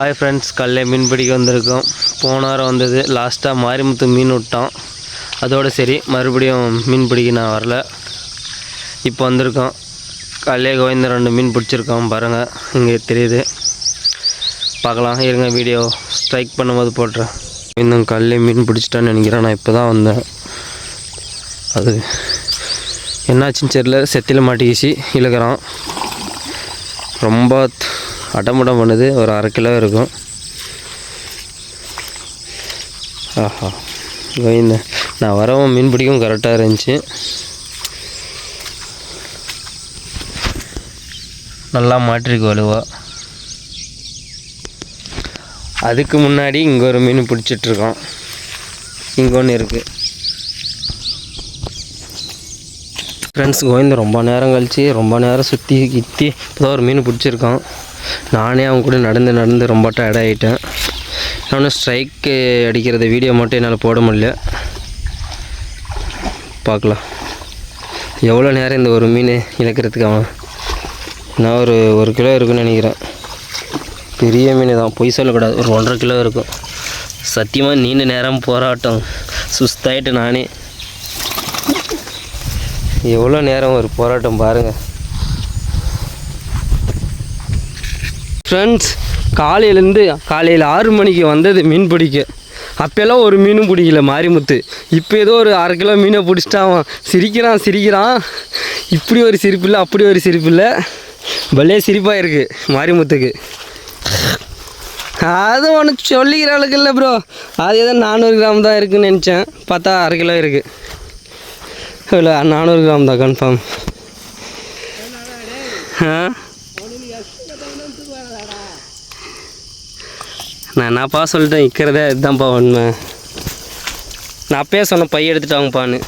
Hi friends, கல்லே மீன் பிடிக்க வந்திருக்கோம். போன வாரம் வந்தது லாஸ்ட்டாக மாரிமுத்து மீன் விட்டோம். அதோடு சரி, மறுபடியும் மீன் பிடிக்க நான் வரல. இப்போ வந்திருக்கோம். கல்லே கோவிந்த 2 மீன் பிடிச்சிருக்கோம். பாருங்கள், இங்கே தெரியுது, பார்க்கலாம் இருங்க. வீடியோ ஸ்ட்ரைக் பண்ணும்போது போட்டுறேன். இன்னும் கல்லே மீன் பிடிச்சிட்டான்னு நினைக்கிறேன். நான் இப்போ தான் வந்தேன். அது என்னாச்சுன்னு தெரியல, செத்தியில் மாட்டிக்கிச்சு. இழுக்கிறான், ரொம்ப அடமுடம் பண்ணுது. ஒரு 1/2 கிலோ இருக்கும். ஆஹா, கோவிந்த நான் வரவும் மீன் பிடிக்கும் கரெக்டாக இருந்துச்சு. நல்லா மாட்டிருக்கு வலுவா. அதுக்கு முன்னாடி இங்கே ஒரு மீன் பிடிச்சிட்ருக்கோம். இங்கே ஒன்று இருக்குது. ஃப்ரெண்ட்ஸ், கோவிந்த ரொம்ப நேரம் கழித்து ரொம்ப நேரம் சுற்றி கித்தி இப்போதான் ஒரு மீன் பிடிச்சிருக்கோம். நானே அவங்க கூட நடந்து ரொம்ப டயர்ட் ஆகிட்டேன். நானும் ஸ்ட்ரைக்கு அடிக்கிறத வீடியோ மட்டும் என்னால் போட முடியல. பார்க்கலாம் எவ்வளோ நேரம் இந்த ஒரு மீன் இழக்கிறதுக்கு. அவன் நான் ஒரு கிலோ இருக்குன்னு நினைக்கிறேன். பெரிய மீன் தான், பொய் சொல்லக்கூடாது. ஒரு 1.5 கிலோ இருக்கும். சத்தியமாக நீண்ட நேரம் போராட்டம், சுஸ்தாயிட்டு நானே. எவ்வளோ நேரம் ஒரு போராட்டம் பாருங்கள் ஃப்ரெண்ட்ஸ். காலையில் 6 மணிக்கு வந்தது மீன் பிடிக்க. அப்போல்லாம் ஒரு மீனும் பிடிக்கல மாரிமுத்து. இப்போ ஏதோ ஒரு 1/2 கிலோ மீனை பிடிச்சிட்டான். சிரிக்கிறான். இப்படி ஒரு சிரிப்பு இல்லை, அப்படி ஒரு சிரிப்பு இல்லை. பலே சிரிப்பாக இருக்குது மாரிமுத்துக்கு. அது ஒன்று சொல்லிக்கிற அளவுக்கு இல்லை ப்ரோ. அது ஏதோ 400 கிராம் தான் இருக்குதுன்னு நினச்சேன். பார்த்தா 1/2 கிலோ இருக்குது. இல்லை, 400 கிராம் தான் கன்ஃபார்ம். நான் என்னப்பா சொல்லிட்டேன், இருக்கிறதே இதுதான்ப்பா உண்மை. நான் அப்பயே சொன்னேன், பைய எடுத்துட்டாங்கப்பான்னு.